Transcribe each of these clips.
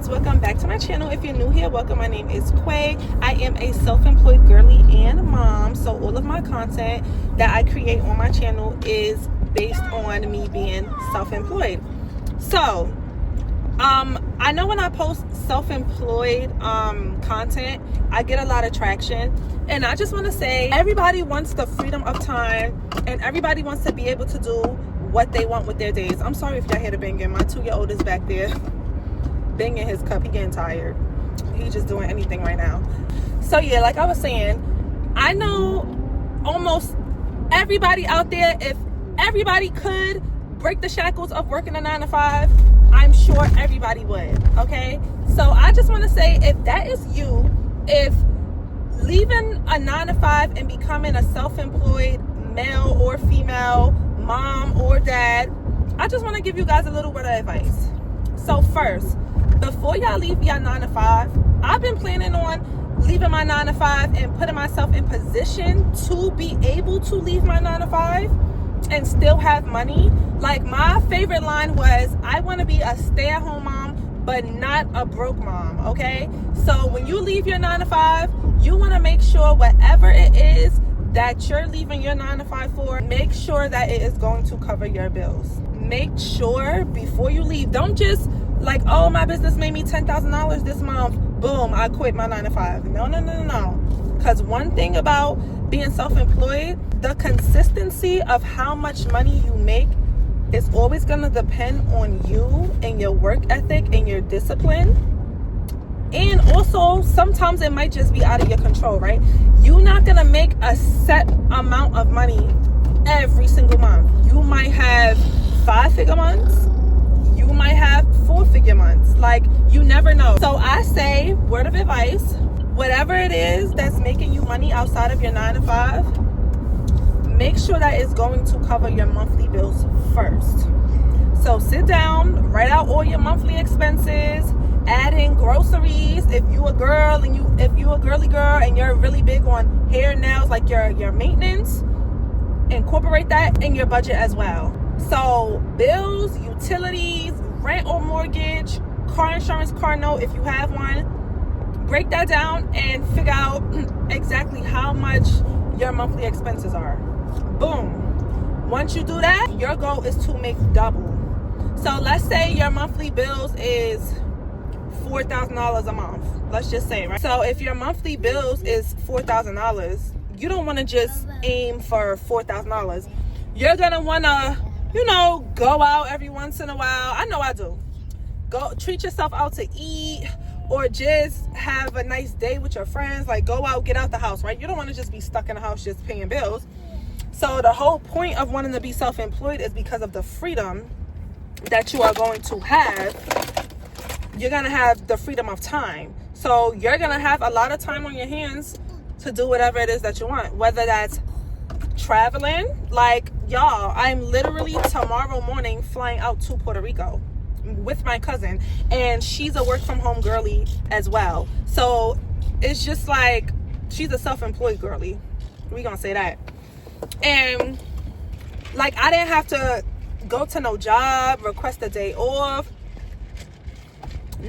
friends, welcome back to my channel. If you're new here, welcome. My name is Quay. I am a self-employed girly and mom, so all of my content that I create on my channel is based on me being self-employed. So I know when I post self-employed content, I get a lot of traction, and I just want to say everybody wants the freedom of time and everybody wants to be able to do what they want with their days. I'm sorry if y'all hear the banging. My 2-year-old is back there banging his cup. He getting tired. He just doing anything right now. So yeah, like I was saying, I know almost everybody out there, if everybody could break the shackles of working a 9-to-5, I'm sure everybody would. Okay, so I just want to say, if that is you, if leaving a 9-to-5 and becoming a self-employed male or female, mom or dad, I just want to give you guys a little word of advice. So first, before y'all leave your 9-to-5, I've been planning on leaving my 9-to-5 and putting myself in position to be able to leave my 9-to-5 and still have money. Like, my favorite line was, I want to be a stay-at-home mom, but not a broke mom. Okay, so when you leave your 9-to-5, you want to make sure whatever it is that you're leaving your 9-to-5 for, make sure that it is going to cover your bills. Make sure before you leave, don't just like, oh, my business made me $10,000 this month, boom, I quit my 9-to-5. No. Because one thing about being self-employed, the consistency of how much money you make is always going to depend on you and your work ethic and your discipline. And also, sometimes it might just be out of your control, right? You're not going to make a set amount of money every single month. You might have 5-figure months. You might have 4-figure months. Like, you never know. So I say, word of advice, whatever it is that's making you money outside of your 9-to-5, make sure that it's going to cover your monthly bills first. So sit down, write out all your monthly expenses, add in groceries. If you a girl and if you a girly girl and you're really big on hair and nails, like your maintenance, incorporate that in your budget as well. So bills, utilities, rent or mortgage, car insurance, car note if you have one, break that down and figure out exactly how much your monthly expenses are. Boom. Once you do that, your goal is to make double. So let's say your monthly bills is $4,000 a month. Let's just say, right? So if your monthly bills is $4,000, you don't want to just aim for $4,000. You're going to want to, go out every once in a while. I know I do. Go treat yourself out to eat, or just have a nice day with your friends. Like, go out, get out the house, right? You don't want to just be stuck in the house just paying bills. So the whole point of wanting to be self-employed is because of the freedom that you are going to have. You're going to have the freedom of time. So you're going to have a lot of time on your hands to do whatever it is that you want, whether that's traveling. Like, y'all, I'm literally tomorrow morning flying out to Puerto Rico with my cousin, and she's a work from home girly as well. So it's just like, she's a self-employed girly, we gonna say that. And like, I didn't have to go to no job, request a day off,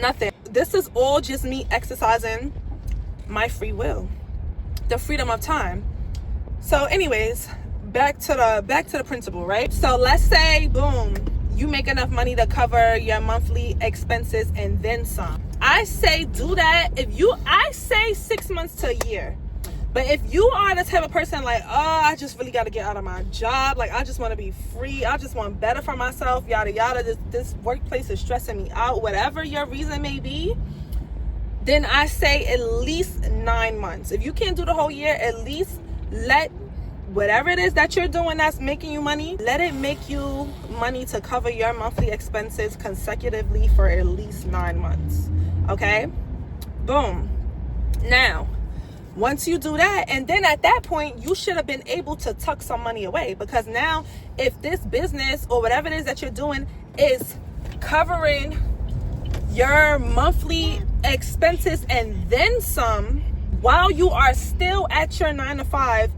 nothing. This is all just me exercising my free will, the freedom of time. So anyways, back to the principle, right? So let's say, boom, you make enough money to cover your monthly expenses and then some. I say do that. I say 6 months to a year. But if you are the type of person like, oh, I just really got to get out of my job, like, I just want to be free, I just want better for myself, yada yada, this workplace is stressing me out, whatever your reason may be, then I say at least 9 months. If you can't do the whole year, at least let whatever it is that you're doing that's making you money, let it make you money to cover your monthly expenses consecutively for at least 9 months. Okay? Boom. Now, once you do that, and then at that point, you should have been able to tuck some money away, because now if this business or whatever it is that you're doing is covering your monthly expenses and then some, while you are still at your 9-to-5,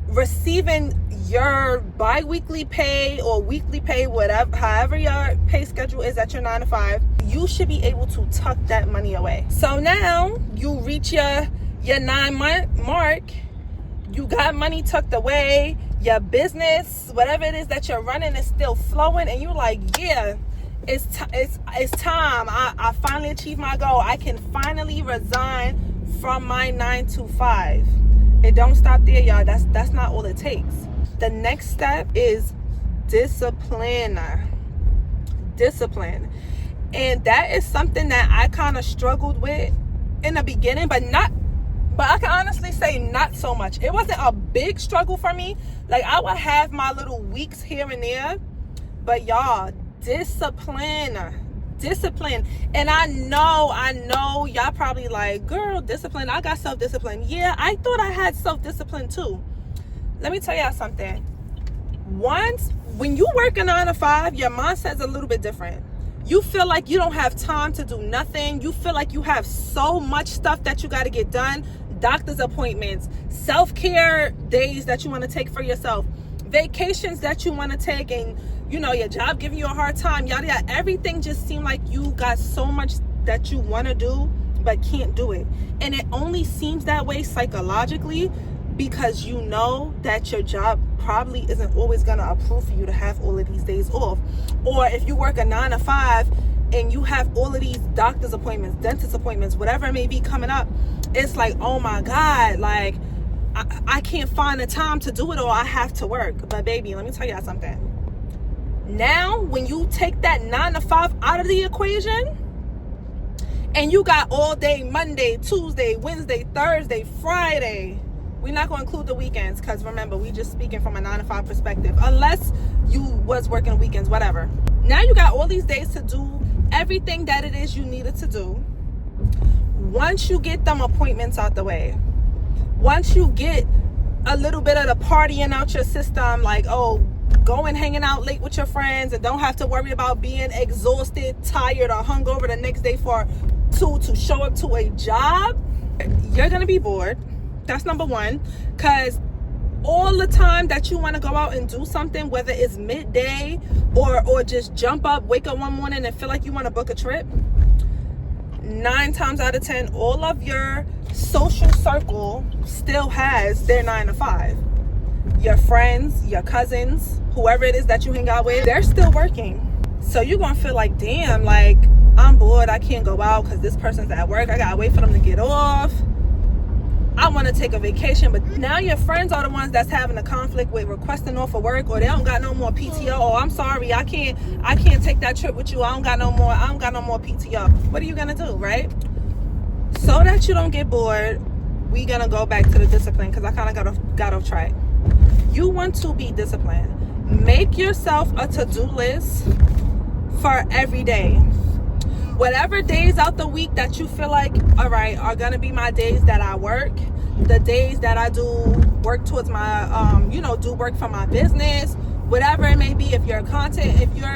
receiving your bi-weekly pay or weekly pay, whatever, however your pay schedule is at your 9 to 5, you should be able to tuck that money away. So now you reach your 9-month mark, you got money tucked away, your business, whatever it is that you're running, is still flowing, and you're like, yeah, it's time. I finally achieved my goal. I can finally resign from my 9 to 5. It don't stop there, y'all. That's not all it takes. The next step is discipline. And that is something that I kind of struggled with in the beginning, but I can honestly say not so much. It wasn't a big struggle for me. Like, I would have my little weeks here and there, but y'all, discipline. And I know y'all probably like, girl, discipline, I got self-discipline. Yeah, I thought I had self-discipline too. Let me tell y'all something. When you work a 9 to 5, your mindset's a little bit different. You feel like you don't have time to do nothing. You feel like you have so much stuff that you got to get done. Doctor's appointments, self-care days that you want to take for yourself, vacations that you want to take, and your job giving you a hard time, yada yada. Everything just seemed like you got so much that you want to do but can't do it. And it only seems that way psychologically because you know that your job probably isn't always going to approve for you to have all of these days off. Or if you work a 9 to 5 and you have all of these doctor's appointments, dentist appointments, whatever it may be coming up, it's like, oh my God, like I can't find the time to do it, or I have to work. But baby, let me tell y'all something. Now, when you take that 9 to 5 out of the equation, and you got all day Monday, Tuesday, Wednesday, Thursday, Friday. We're not going to include the weekends because remember, we just speaking from a 9 to 5 perspective. Unless you was working weekends, whatever. Now you got all these days to do everything that it is you needed to do. Once you get them appointments out the way, once you get a little bit of the partying out your system, like, oh, going hanging out late with your friends and don't have to worry about being exhausted, tired, or hungover the next day to show up to a job, you're going to be bored. That's number one. Because all the time that you want to go out and do something, whether it's midday or just jump up, wake up one morning and feel like you want to book a trip, 9 times out of 10, all of your social circle still has their 9 to 5. Your friends, your cousins, whoever it is that you hang out with, they're still working. So you're going to feel like, damn, like, I'm bored. I can't go out because this person's at work. I got to wait for them to get off. I want to take a vacation. But now your friends are the ones that's having a conflict with requesting off of work, or they don't got no more PTO. Oh, I'm sorry. I can't take that trip with you. I don't got no more PTO. What are you going to do, right? So that you don't get bored, we going to go back to the discipline because I kind of got off track. You want to be disciplined. Make yourself a to-do list for every day. Whatever days out the week that you feel like, all right, are going to be my days that I work, the days that I do work towards my, do work for my business, whatever it may be. If you're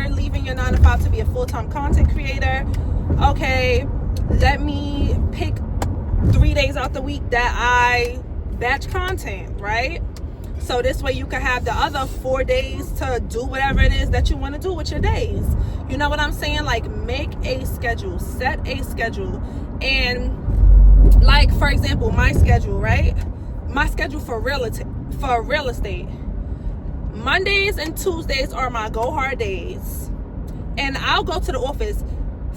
leaving your 9 to 5 to be a full-time content creator, okay, let me pick 3 days out the week that I batch content, right? So this way you can have the other 4 days to do whatever it is that you want to do with your days. You know what I'm saying? Like, make a schedule, set a schedule. And like, for example, my schedule, right? My schedule for real estate. Mondays and Tuesdays are my go hard days. And I'll go to the office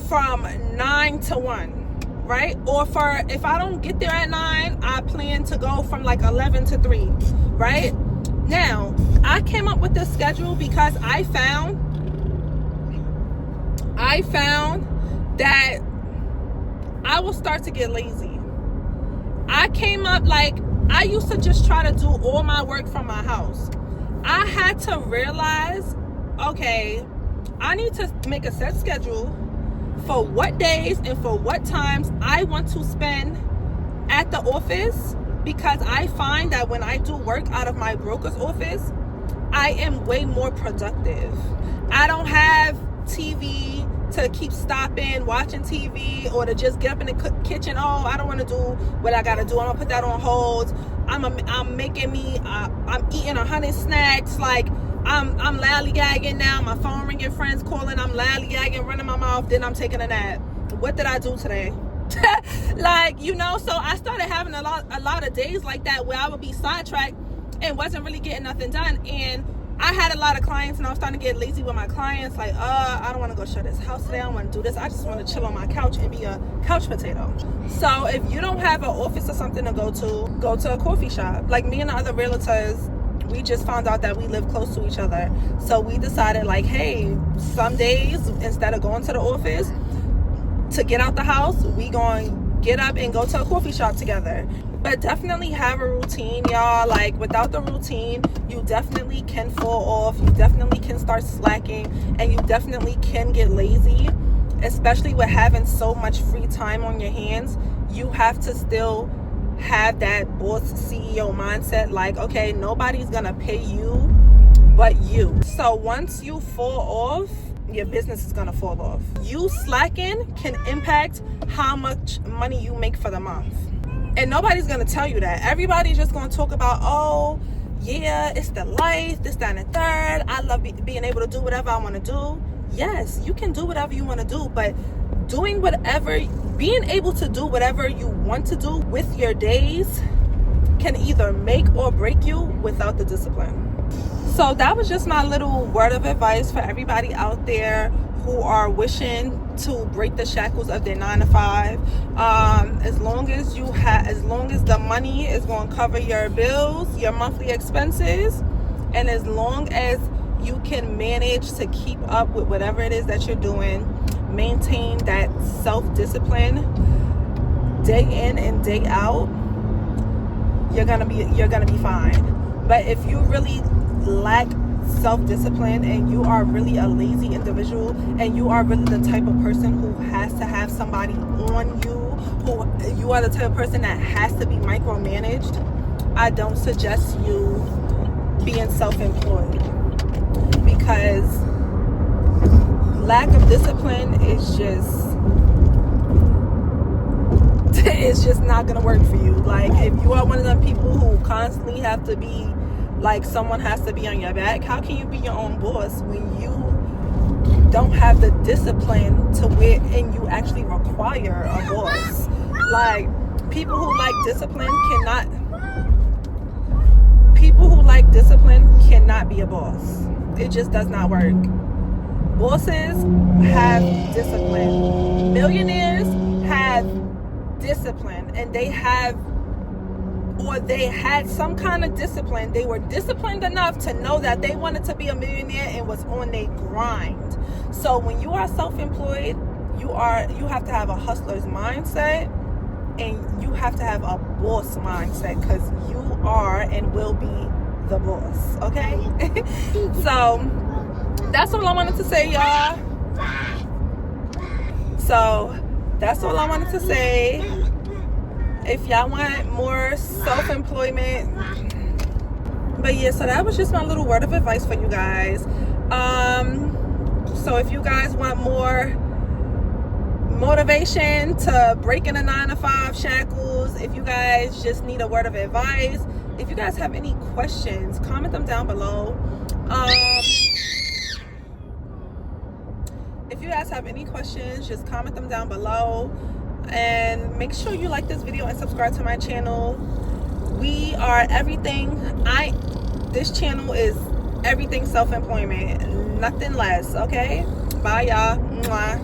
from 9 to 1, right? Or if I don't get there at 9, I plan to go from like 11 to 3, right? Now, I came up with this schedule because I found that I will start to get lazy. I used to just try to do all my work from my house. I had to realize, okay, I need to make a set schedule for what days and for what times I want to spend at the office, because I find that when I do work out of my broker's office, I am way more productive. I don't have TV to keep stopping, watching TV, or to just get up in the kitchen. Oh, I don't want to do what I got to do. I'm going to put that on hold. I'm making me I'm eating 100 snacks, like I'm lollygagging now, my phone ringing, friends calling, I'm lollygagging, running my mouth, then I'm taking a nap. What did I do today? Like, you know, so I started having a lot of days like that where I would be sidetracked and wasn't really getting nothing done. And I had a lot of clients, and I was starting to get lazy with my clients. Like, I don't want to go show this house today. I don't want to do this. I just want to chill on my couch and be a couch potato. So if you don't have an office or something to go to a coffee shop. Like me and the other realtors, we just found out that we live close to each other. So we decided, like, hey, some days instead of going to the office to get out the house, we going to get up and go to a coffee shop together. But definitely have a routine, y'all. Like, without the routine, you definitely can fall off. You definitely can start slacking, and you definitely can get lazy, especially with having so much free time on your hands. You have to still have that boss CEO mindset. Like, okay, nobody's gonna pay you but you. So once you fall off, your business is gonna fall off. You slacking can impact how much money you make for the month. And nobody's gonna tell you that. Everybody's just gonna talk about, oh yeah, it's the life, this, that, and the third. I love being able to do whatever I want to do. Yes, you can do whatever you want to do, but being able to do whatever you want to do with your days can either make or break you without the discipline. So that was just my little word of advice for everybody out there who are wishing to break the shackles of their 9 to 5. As long as the money is going to cover your bills, your monthly expenses, and as long as you can manage to keep up with whatever it is that you're doing, maintain that self-discipline day in and day out, you're gonna be fine. But if you really lack self-discipline and you are really a lazy individual and you are really the type of person who has to have somebody on you, who you are the type of person that has to be micromanaged, I don't suggest you being self-employed, because lack of discipline is just not gonna work for you. Like, if you are one of them people who constantly have to be like, someone has to be on your back, how can you be your own boss when you don't have the discipline to where and you actually require a boss? Like, people who like discipline cannot be a boss. It just does not work. Bosses have discipline. Millionaires have discipline, and they had some kind of discipline. They were disciplined enough to know that they wanted to be a millionaire and was on their grind. So when you are self-employed, you have to have a hustler's mindset, and you have to have a boss mindset, because you are and will be the boss. Okay? So that's all I wanted to say, y'all. So that's all I wanted to say. If y'all want more self-employment, but yeah, so that was just my little word of advice for you guys. So if you guys want more motivation to break in the 9 to 5 shackles, if you guys just need a word of advice, if you guys have any questions, comment them down below. If you guys have any questions, just comment them down below. And make sure you like this video and subscribe to my channel. We are everything. This channel is everything self-employment, nothing less. Okay, bye y'all. Mwah.